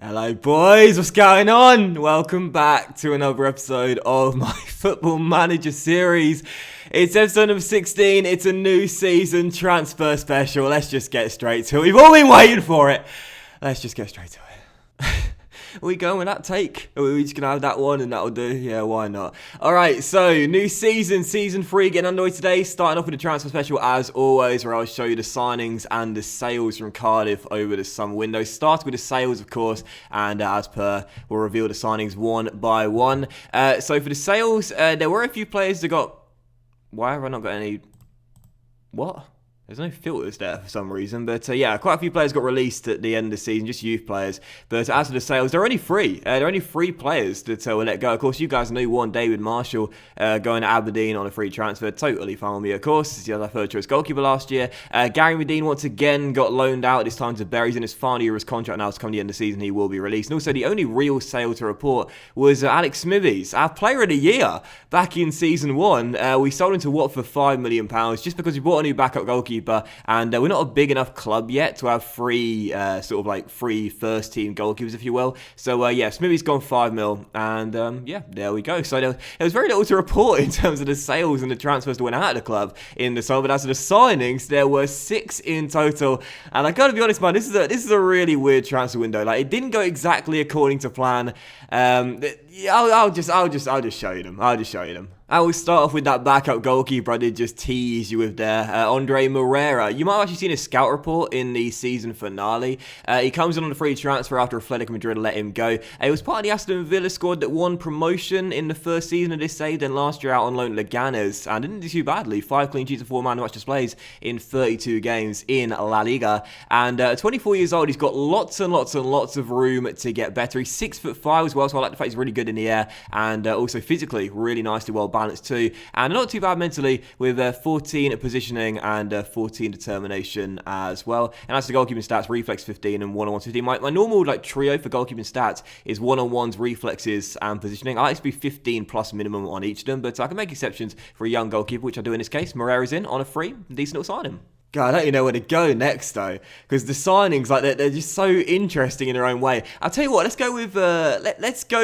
Hello boys, what's going on? Welcome back to another episode of my Football Manager series. It's episode number 16, it's a new season transfer special. Let's just get straight to it. We've all been waiting for it. Let's just get straight to it. Are we going with that take? Are we just going to have that one and that'll do? Yeah, why not? Alright, so new season, season 3 getting underway today. Starting off with the transfer special as always, where I'll show you the signings and the sales from Cardiff over the summer window. Starting with the sales, of course, and as per, we'll reveal the signings one by one. So for the sales, there were a few players that got... Why have I not got any... What? There's no filters there for some reason, but yeah, quite a few players got released at the end of the season, just youth players. But as for the sales, they're only three. There are only three players that were let go. Of course, you guys knew one, David Marshall, going to Aberdeen on a free transfer. Totally fine with me, of course. He's our third choice goalkeeper last year. Gary Medine once again got loaned out, this time to Bury. He's in his final year of his contract now, so come the end of the season, he will be released. And also, the only real sale to report was Alex Smithies, our player of the year back in season 1. We sold him to Watford for £5 million just because we bought a new backup goalkeeper, and we're not a big enough club yet to have three first team goalkeepers, if you will. So yeah, Smithy's gone 5 mil, and yeah, there we go. So there was very little to report in terms of the sales and the transfers that went out of the club in the summer. But as for the signings, there were 6 in total, and I gotta be honest, man, this is a really weird transfer window. Like, it didn't go exactly according to plan. I'll just show you them. I will start off with that backup goalkeeper I did just tease you with there, Andre Moreira. You might have actually seen a scout report in the season finale. He comes in on a free transfer after Atletico Madrid let him go. He was part of the Aston Villa squad that won promotion in the first season of this side, then last year out on loan at Leganes, and didn't do too badly. 5 clean sheets and 4 man of match displays in 32 games in La Liga. And 24 years old, he's got lots and lots and lots of room to get better. He's 6'5" as well, so I like the fact he's really good in the air, and also physically really nicely well balanced too, and not too bad mentally with 14 positioning and 14 determination as well. And as the goalkeeping stats, reflex 15 and one-on-ones 15. My normal trio for goalkeeping stats is one-on-ones, reflexes and positioning. I like to be 15 plus minimum on each of them, but I can make exceptions for a young goalkeeper, which I do in this case. Moreira's in on a free, decent little signing. God, I don't even know where to go next though, because the signings, they're just so interesting in their own way. I'll tell you what, let's go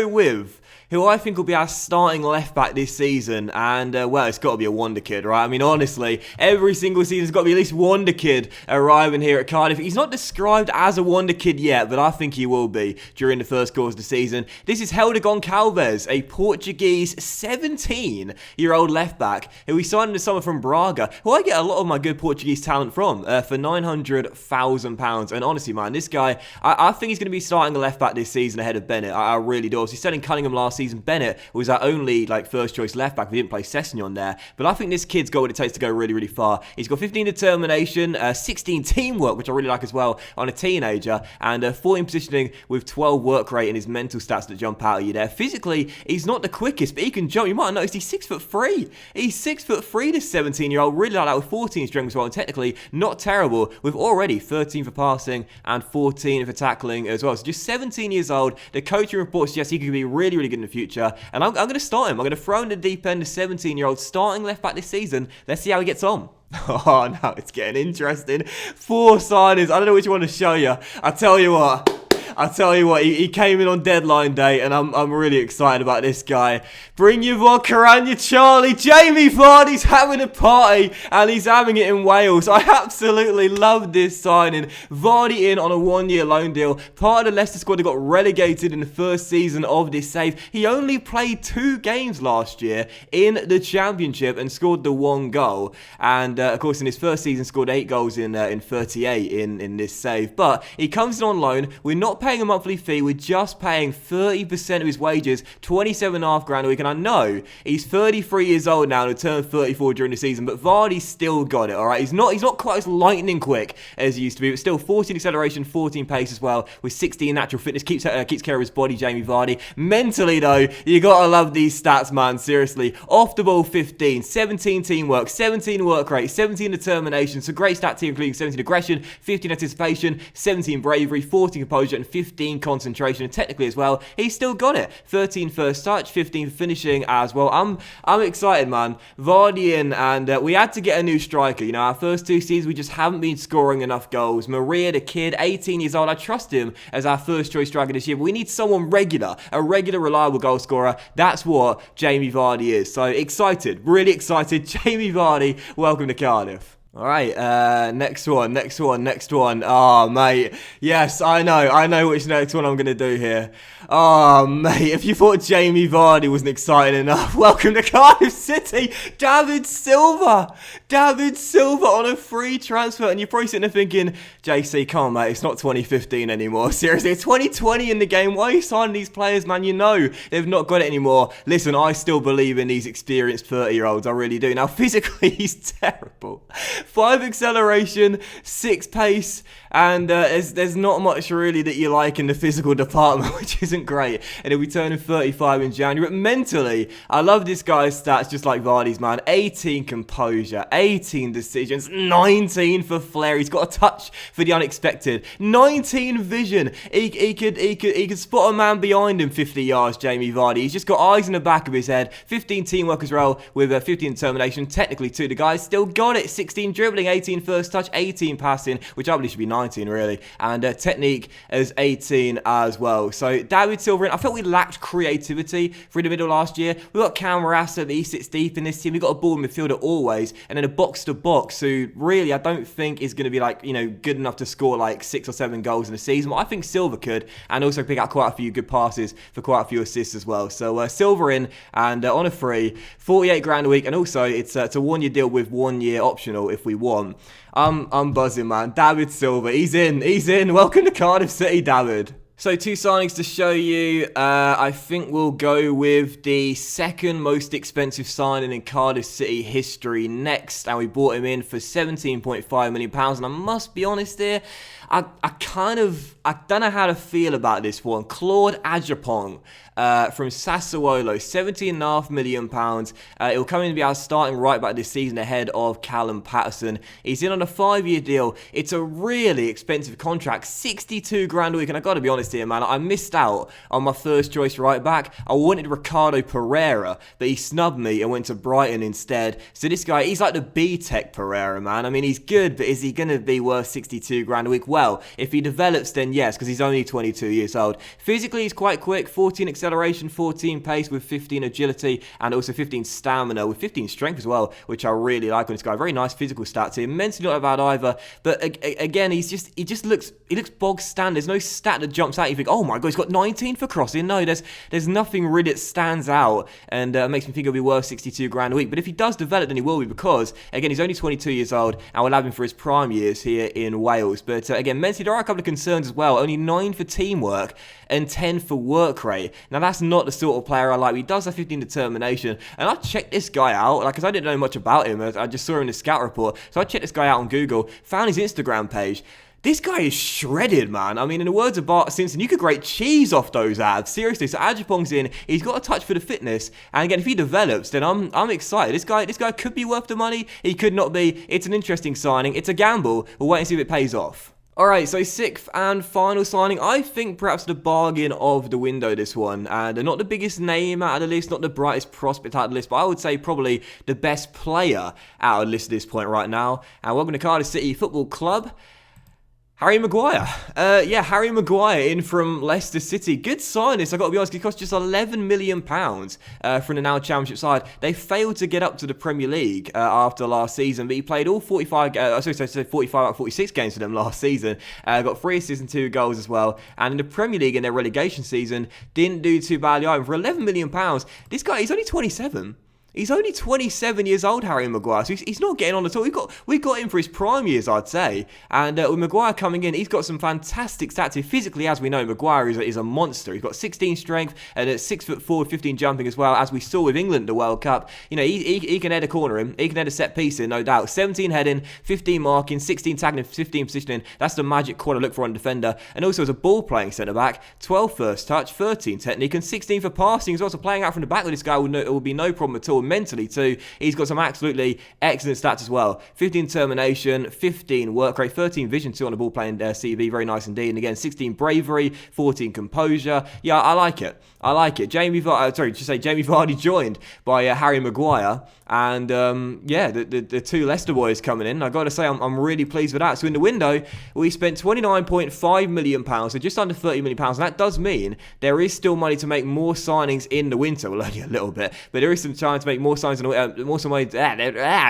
with who I think will be our starting left back this season, and well, it's got to be a Wonderkid, right? I mean, honestly, every single season's got to be at least Wonderkid arriving here at Cardiff. He's not described as a Wonderkid yet, but I think he will be during the first course of the season. This is Helder Goncalves, a Portuguese 17-year-old left back who we signed in the summer from Braga, who I get a lot of my good Portuguese talent from, for £900,000. And honestly, man, this guy, I think he's going to be starting the left back this season ahead of Bennett. I really do. He's selling Cunningham last season. Bennett was our only first choice left back. We didn't play Sessegnon there, but I think this kid's got what it takes to go really, really far. He's got 15 determination, 16 teamwork, which I really like as well on a teenager, and 14 positioning with 12 work rate and his mental stats that jump out at you there. Physically, he's not the quickest, but he can jump. You might have noticed he's 6'3". He's 6'3", this 17-year-old. Really like that with 14 strength as well, and technically not terrible with already 13 for passing and 14 for tackling as well. So just 17 years old. The coaching report suggests he could be really, really good in the future, and I'm going to start him. I'm going to throw in the deep end, the 17-year-old starting left back this season. Let's see how he gets on. Oh, now it's getting interesting. 4 signings. I don't know which one to show you. I tell you what, he came in on deadline day, and I'm really excited about this guy. Bring your vodka and your Charlie. Jamie Vardy's having a party, and he's having it in Wales. I absolutely love this signing. Vardy in on a 1-year loan deal. Part of the Leicester squad that got relegated in the first season of this save. He only played 2 games last year in the Championship and scored the 1 goal. And of course, in his first season, scored 8 goals in 38 in this save. But he comes in on loan. We're not paying a monthly fee, we're just paying 30% of his wages, £27,500 a week. And I know he's 33 years old now and he'll turn 34 during the season, but Vardy's still got it, alright? He's not quite as lightning quick as he used to be, but still 14 acceleration, 14 pace as well, with 16 natural fitness, keeps care of his body, Jamie Vardy. Mentally though, you gotta love these stats, man, seriously. Off the ball 15, 17 teamwork, 17 work rate, 17 determination, so great stats here including 17 aggression, 15 anticipation, 17 bravery, 14 composure and 15 concentration, and technically as well, he's still got it. 13 first touch, 15 finishing as well. I'm excited, man. Vardy in, and we had to get a new striker. You know, our first 2 seasons, we just haven't been scoring enough goals. Moreira, the kid, 18 years old, I trust him as our first choice striker this year, but we need someone regular, a regular, reliable goal scorer. That's what Jamie Vardy is. So excited, really excited. Jamie Vardy, welcome to Cardiff. All right, next one. Oh, mate. Yes, I know which next one I'm going to do here. Oh, mate, if you thought Jamie Vardy wasn't exciting enough, welcome to Cardiff City. David Silva on a free transfer. And you're probably sitting there thinking, JC, come on, mate, it's not 2015 anymore. Seriously, it's 2020 in the game. Why are you signing these players, man? You know they've not got it anymore. Listen, I still believe in these experienced 30-year-olds. I really do. Now, physically, he's terrible. 5 acceleration, 6 pace, and there's not much really that you like in the physical department, which isn't great. And he'll be turning 35 in January. But mentally, I love this guy's stats just like Vardy's, man. 18 composure, 18 decisions, 19 for flair. He's got a touch for the unexpected. 19 vision. He could spot a man behind him 50 yards, Jamie Vardy. He's just got eyes in the back of his head. 15 teamwork as well with 15 determination. Technically, too, the guy's still got it. 16 dribbling, 18 first touch, 18 passing, which I believe should be 19 really, and technique as 18 as well. So David Silva, I felt we lacked creativity through the middle last year. We got Camarasa, but he sits deep in this team. We got a ball midfielder always, and then a box to box who really I don't think is going to be like, you know, good enough to score like 6 or 7 goals in a season. But I think Silva could, and also pick out quite a few good passes for quite a few assists as well. So Silva in, and on a free, 48 grand a week, and also it's a 1-year deal with 1 year optional if we want. I'm buzzing, man. David Silva, he's in. Welcome to Cardiff City, David. So 2 signings to show you. I think we'll go with the second most expensive signing in Cardiff City history next, and we bought him in for £17.5 million. And I must be honest here, I don't know how to feel about this one. Claude Ajapong from Sassuolo, £17.5 million. He'll come in to be our starting right back this season ahead of Callum Patterson. He's in on a 5-year deal. It's a really expensive contract, 62 grand a week. And I've got to be honest here, man, I missed out on my first choice right back. I wanted Ricardo Pereira, but he snubbed me and went to Brighton instead. So this guy, he's like the B-Tech Pereira, man. I mean, he's good, but is he going to be worth 62 grand a week? Well, if he develops, then yes, because he's only 22 years old. Physically, he's quite quick, 14 acceleration, 14 pace with 15 agility, and also 15 stamina with 15 strength as well, which I really like on this guy. Very nice physical stats here. Mentally not bad either, but again, he just looks bog standard. There's no stat that jumps out. You think, oh my god, he's got 19 for crossing. No, there's nothing really that stands out, and makes me think he'll be worth 62 grand a week. But if he does develop, then he will be, because again, he's only 22 years old, and we'll have him for his prime years here in Wales. But again, mentally, there are a couple of concerns as well. Only 9 for teamwork and 10 for work rate. Now, that's not the sort of player I like. He does have 15 determination, and I checked this guy out, because I didn't know much about him. I just saw him in the scout report, so I checked this guy out on Google, found his Instagram page. This guy is shredded, man. I mean, in the words of Bart Simpson, you could grate cheese off those abs. Seriously, so Ajapong's in. He's got a touch for the fitness. And again, if he develops, then I'm excited. This guy could be worth the money. He could not be. It's an interesting signing. It's a gamble. We'll wait and see if it pays off. Alright, so 6th and final signing. I think perhaps the bargain of the window, this one. And not the biggest name out of the list, not the brightest prospect out of the list, but I would say probably the best player out of the list at this point right now. And welcome to Cardiff City Football Club. Harry Maguire. Harry Maguire in from Leicester City. Good sign this, I've got to be honest. It cost just £11 million from the now Championship side. They failed to get up to the Premier League after last season, but he played all 45 out of 46 games for them last season. Got 3 assists and 2 goals as well. And in the Premier League in their relegation season, didn't do too badly either. For £11 million, this guy, he's only 27. He's only 27 years old, Harry Maguire, so he's not getting on at all. We got him for his prime years, I'd say. And with Maguire coming in, he's got some fantastic stats here. Physically, as we know, Maguire is a monster. He's got 16 strength and at 6'4", 15 jumping as well, as we saw with England at the World Cup. You know, he can head a corner in, he can head a set piece in, no doubt. 17 heading, 15 marking, 16 tackling, 15 positioning. That's the magic quad I look for on a defender. And also as a ball-playing centre-back, 12 first touch, 13 technique, and 16 for passing as well. So playing out from the back with this guy will be no problem at all. sure mentally too. He's got some absolutely excellent stats as well. 15 determination, 15 work rate, 13 vision too on the ball playing CB, very nice indeed. And again, 16 bravery, 14 composure. Yeah, I like it. Jamie Vardy joined by Harry Maguire, and the two Leicester boys coming in. I got to say, I'm really pleased with that. So in the window, we spent £29.5 million, so just under £30 million, and that does mean there is still money to make more signings in the winter. Well, only a little bit, but there is some time to make more signings.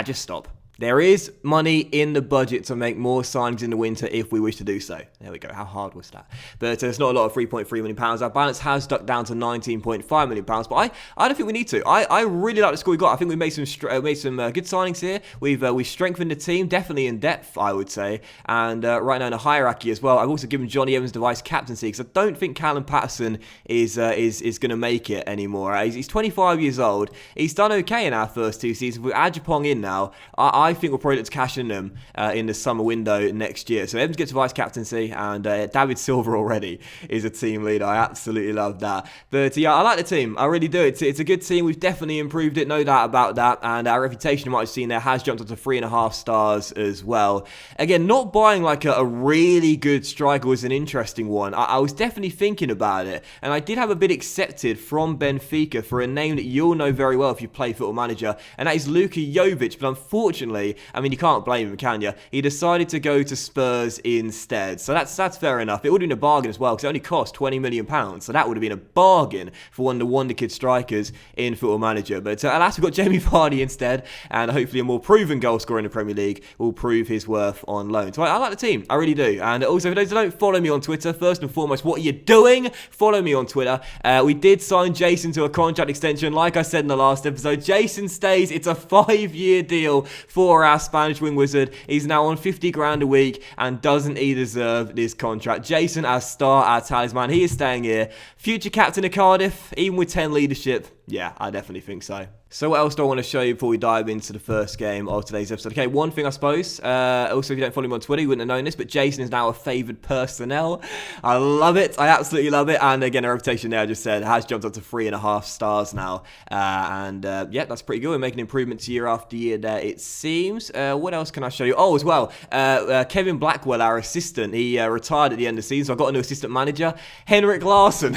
Just stop. There is money in the budget to make more signings in the winter if we wish to do so. There we go. How hard was that? But it's not a lot of £3.3 million. Our balance has ducked down to £19.5 million. But I don't think we need to. I really like the score we got. I think we made some good signings here. We've strengthened the team, definitely in depth, I would say. And right now in a hierarchy as well. I've also given Johnny Evans the vice captaincy because I don't think Callum Patterson is going to make it anymore. He's 25 years old. He's done okay in our first two seasons. With Ajapong in now, I think we'll probably look to cash in them in the summer window next year. So Evans gets vice captaincy, and David Silva already is a team leader. I absolutely love that. But yeah, I like the team. I really do. It's a good team. We've definitely improved it, no doubt about that. And our reputation, you might have seen there, has jumped up to 3.5 stars as well. Again, not buying like a really good striker was an interesting one. I was definitely thinking about it, and I did have a bid accepted from Benfica for a name that you'll know very well if you play Football Manager, and that is Luka Jovic. But unfortunately, I mean, you can't blame him, can you? He decided to go to Spurs instead. So that's fair enough. It would have been a bargain as well, because it only cost £20 million. So that would have been a bargain for one of the Wonderkid strikers in Football Manager. But alas, we've got Jamie Vardy instead, and hopefully a more proven goal scorer in the Premier League will prove his worth on loan. So I like the team. I really do. And also, for those who don't follow me on Twitter, first and foremost, what are you doing? Follow me on Twitter. We did sign Jason to a contract extension. Like I said in the last episode, Jason stays. It's a 5-year deal for our Spanish wing wizard. He's now on 50 grand a week, and doesn't he deserve this contract? Jason, our star, our talisman, he is staying here. Future captain of Cardiff, even with 10 leadership. Yeah, I definitely think so. So what else do I want to show you before we dive into the first game of today's episode? Okay, one thing I suppose, also if you don't follow me on Twitter, you wouldn't have known this, but Jason is now a favoured personnel. I love it. I absolutely love it. And again, our reputation there, I just said, has jumped up to 3.5 stars now. Yeah, that's pretty good. We're making improvements year after year there, it seems. What else can I show you? Oh, as well, Kevin Blackwell, our assistant, he retired at the end of the season, so I got a new assistant manager, Henrik Larsson.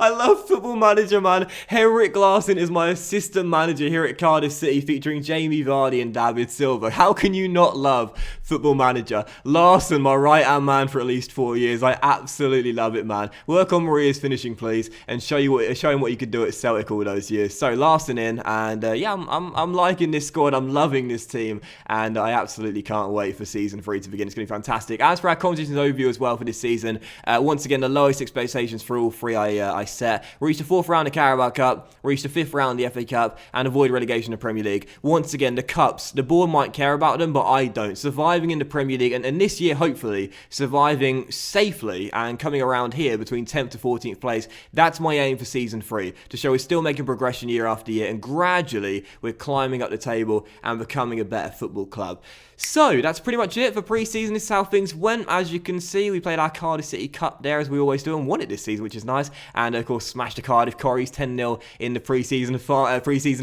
I love Football Manager, man. Henrik Larsson is my assistant manager here at Cardiff City, featuring Jamie Vardy and David Silva. How can you not love Football Manager? Larsson, my right-hand man for at least 4 years. I absolutely love it, man. Work on Moreira's finishing, please, and show him what you could do at Celtic all those years. So Larsson in, and yeah, I'm liking this squad. I'm loving this team, and I absolutely can't wait for season 3 to begin. It's going to be fantastic. As for our competitions overview as well for this season, once again, the lowest expectations for all three I set. Reached the 4th round of Carabao Cup, reached the 5th round of the FA Cup, and avoid relegation in the Premier League. Once again, the Cups, the board might care about them, but I don't. Surviving in the Premier League, and this year, hopefully, surviving safely and coming around here between 10th to 14th place, that's my aim for Season 3, to show we're still making progression year after year, and gradually we're climbing up the table and becoming a better football club. So, that's pretty much it for pre-season. This is how things went. As you can see, we played our Cardiff City Cup there, as we always do, and won it this season, which is nice. And, of course, smashed the Cardiff Corries 10-0 in the pre-season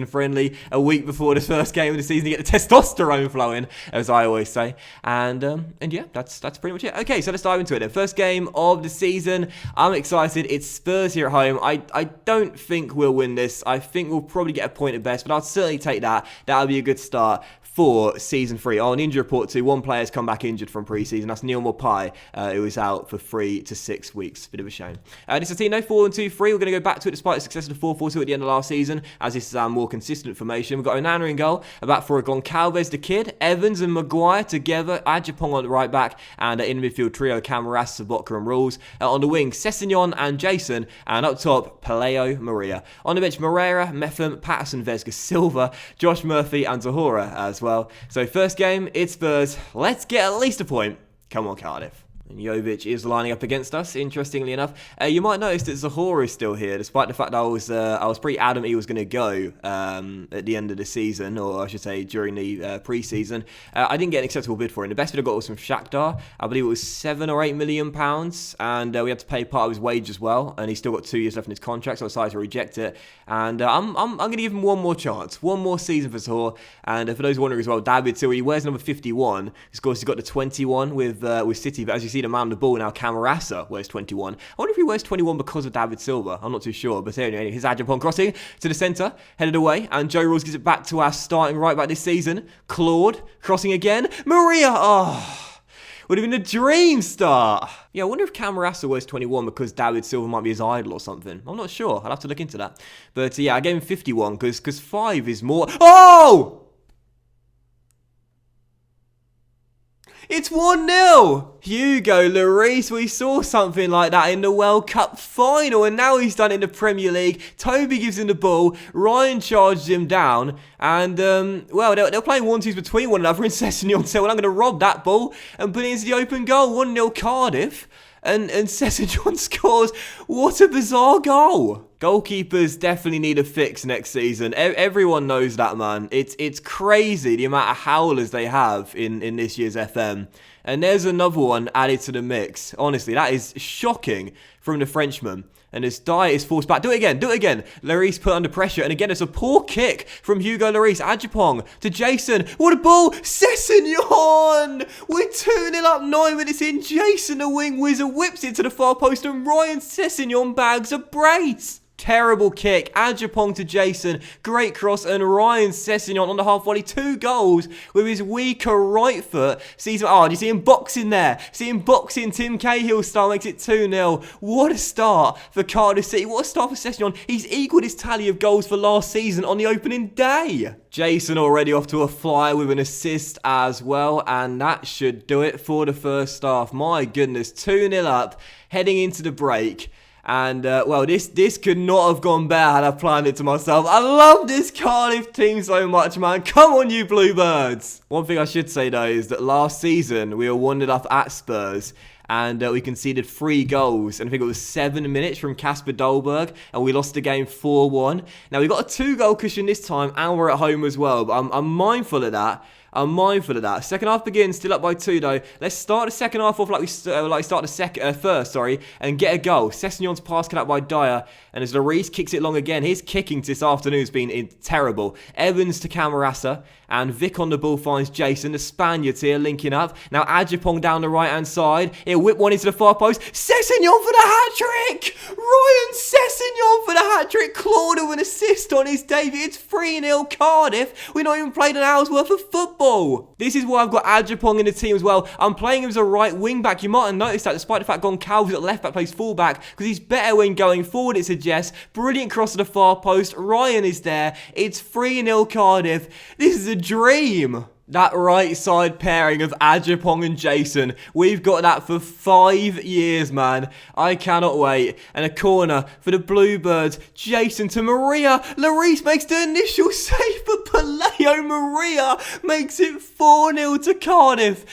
friendly a week before the first game of the season to get the testosterone flowing, as I always say. And yeah, that's pretty much it. Okay, so let's dive into it then. First game of the season. I'm excited. It's Spurs here at home. I don't think we'll win this. I think we'll probably get a point at best, but I'll certainly take that. That'll be a good start for Season 3. On injury report too, one player's come back injured from pre-season. That's Neil Maupay, who was out for 3 to 6 weeks. Bit of a shame. This is a team, no 4-2-3. We're going to go back to it despite the success of the 4-4-2 at the end of last season, as this is our more consistent formation. We've got Onana in goal, about for Goncalves the Kid, Evans and McGwire together, Ajapong on the right back, and in the midfield trio, Camarasa, Sabotka and Rules. On the wing, Sessegnon and Jason, and up top, Paleo Moreira. On the bench, Moreira, Metham, Patterson, Vesga, Silva, Josh Murphy and Zahora as well. So first game, it's Spurs. Let's get at least a point. Come on, Cardiff. And Jovic is lining up against us, interestingly enough. You might notice that Zahora is still here, despite the fact that I was pretty adamant he was going to go at the end of the season, or I should say during the pre-season. I didn't get an acceptable bid for him. The best bid I got was from Shakhtar. I believe it was £7 or £8 million, and we had to pay part of his wage as well, and he's still got 2 years left in his contract, so I decided to reject it. And I'm going to give him one more chance, one more season for Zahora. And for those wondering as well, David Silva, he wears number 51. Of course, he's got the 21 with City, but as you see the man on the ball now, Camarasa wears 21. I wonder if he wears 21 because of David Silva. I'm not too sure, but anyway, his Ajapong crossing to the centre, headed away, and Joe Rawls gives it back to our starting right back this season. Claude crossing again. Moreira, would have been a dream start. Yeah, I wonder if Camarasa wears 21 because David Silva might be his idol or something. I'm not sure. I'll have to look into that. But yeah, I gave him 51 because 5 is more. Oh! It's 1-0! Hugo Lloris, we saw something like that in the World Cup final, and now he's done it in the Premier League. Toby gives him the ball, Ryan charges him down, and, well, they're playing 1-2s between one another, and Sessegnon said, well, I'm going to rob that ball and put it into the open goal. 1-0 Cardiff, and Sessegnon scores. What a bizarre goal. Goalkeepers definitely need a fix next season. Everyone knows that, man. It's crazy the amount of howlers they have in this year's FM. And there's another one added to the mix. Honestly, that is shocking from the Frenchman. And his Dyer is forced back. Do it again. Lloris put under pressure. And again, it's a poor kick from Hugo Lloris. Ajapong to Jason. What a ball. Sessegnon. We're 2-0 up 9 minutes in. Jason, the wing wizard, whips it to the far post. And Ryan Sessegnon bags a brace. Terrible kick. Ajapong to Jason. Great cross. And Ryan Sessegnon on the half volley. 2 goals with his weaker right foot. Sees him. Oh, do you see him boxing there? See him boxing. Tim Cahill style makes it 2-0. What a start for Cardiff City. What a start for Sessegnon. He's equalled his tally of goals for last season on the opening day. Jason already off to a flyer with an assist as well. And that should do it for the first half. My goodness. 2-0 up. Heading into the break. And, well, this could not have gone better had I planned it to myself. I love this Cardiff team so much, man. Come on, you Bluebirds. One thing I should say, though, is that last season we were 1-0 up at Spurs. And we conceded 3 goals. And I think it was 7 minutes from Kasper Dolberg. And we lost the game 4-1. Now, we got a 2-goal cushion this time. And we're at home as well. But I'm mindful of that. Second half begins, still up by 2 though. Let's start the second half off like we start the first, and get a goal. Sessegnon's pass cut out by Dyer, and as Lloris kicks it long again, his kicking this afternoon has been terrible. Evans to Camarasa, and Vic on the ball finds Jason. The Spaniards here linking up. Now Ajapong down the right hand side. He'll whip one into the far post. Sessegnon for the hat-trick! Ryan Sessegnon for the hat-trick. Claude with an assist on his debut. It's 3-0 Cardiff. We've not even played an hour's worth of football. This is why I've got Ajapong in the team as well. I'm playing him as a right wing back. You might have noticed that despite the fact Goncalves at left back plays full back because he's better when going forward, it suggests. Brilliant cross to the far post. Ryan is there. It's 3-0 Cardiff. This is a dream. That right side pairing of Ajapong and Jason, we've got that for 5 years, man. I cannot wait. And a corner for the Bluebirds. Jason to Moreira. Lloris makes the initial save, but Paleo Moreira makes it 4-0 to Cardiff.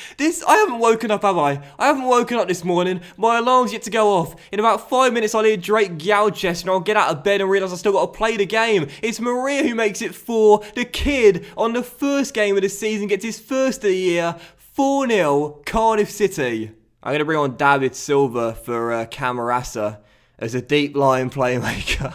I haven't woken up, have I? I haven't woken up this morning. My alarm's yet to go off. In about 5 minutes, I'll hear Drake Gouchest and I'll get out of bed and realise I've still got to play the game. It's Moreira who makes it 4. The kid on the first game of the season gets his first of the year. 4-0 Cardiff City. I'm going to bring on David Silva for Camarasa as a deep line playmaker.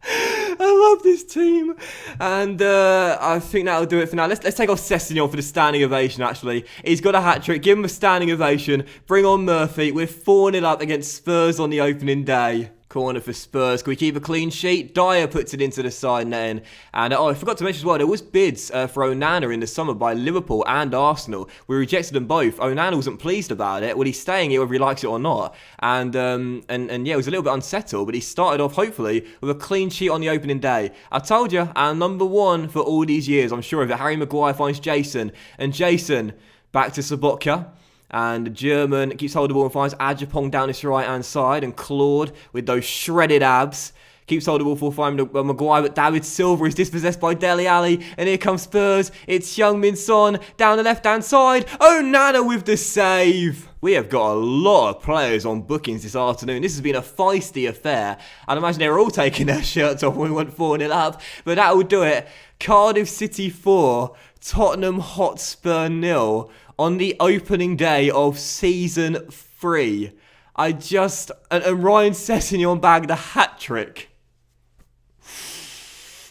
I love this team. And I think that'll do it for now. Let's take off Sessegnon for the standing ovation, actually. He's got a hat-trick. Give him a standing ovation. Bring on Murphy. We're 4-0 up against Spurs on the opening day. Corner for Spurs. Can we keep a clean sheet? Dyer puts it into the side netting. And I forgot to mention as well, there was bids for Onana in the summer by Liverpool and Arsenal. We rejected them both. Onana wasn't pleased about it. Well, he's staying here whether he likes it or not. And yeah, it was a little bit unsettled, but he started off hopefully with a clean sheet on the opening day. I told you, our number 1 for all these years, I'm sure of it. Harry Maguire finds Jason. And Jason back to Sobotka. And the German keeps holding the ball and finds Ajapong down his right-hand side. And Claude, with those shredded abs, Keeps hold of ball for finding Maguire, but David Silva is dispossessed by Dele Alli. And here comes Spurs. It's Heung-min Son down the left-hand side. Oh, Nana with the save. We have got a lot of players on bookings this afternoon. This has been a feisty affair. I'd imagine they're all taking their shirts off when we went 4-0 up. But that will do it. Cardiff City 4, Tottenham Hotspur 0 on the opening day of Season 3. And Ryan Sessegnon bagged a hat-trick.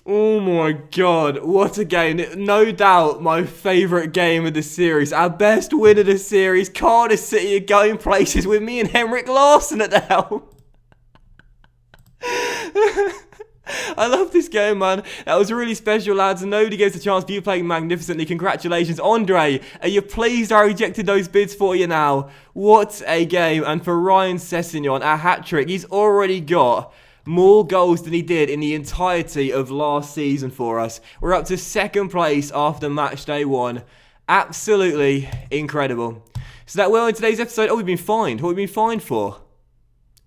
Oh my god, what a game. No doubt my favourite game of the series. Our best win of the series. Cardiff City are going places with me and Henrik Larsson at the helm. I love this game, man. That was really special, lads, and nobody gets a chance, but you playing magnificently. Congratulations. Andre, are you pleased I rejected those bids for you now? What a game. And for Ryan Sessegnon, a hat-trick. He's already got more goals than he did in the entirety of last season for us. We're up to second place after match day 1. Absolutely incredible. So that will in today's episode. Oh, we've been fined. What have we been fined for?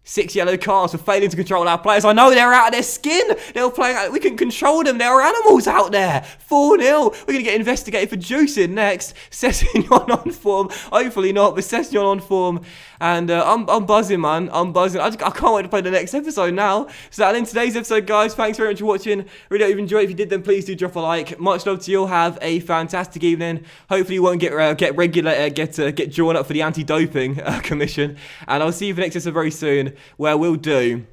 6 yellow cards for failing to control our players. I know they're out of their skin. They were playing. We can control them. There are animals out there. 4-0. We're going to get investigated for juicing next. Sessegnon on form. Hopefully not, but Sessegnon on form. And I'm buzzing, man. I'm buzzing. I can't wait to play the next episode now. So that in today's episode, guys. Thanks very much for watching. Really hope you enjoyed. If you did, then please do drop a like. Much love to you all. Have a fantastic evening. Hopefully you won't get drawn up for the anti-doping commission. And I'll see you for the next episode very soon, where we'll do.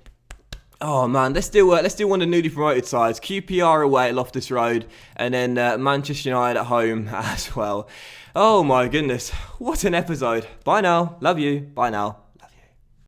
Oh man, let's do one of the newly promoted sides. QPR away at Loftus Road, and then Manchester United at home as well. Oh my goodness, what an episode. Bye now, love you, bye now.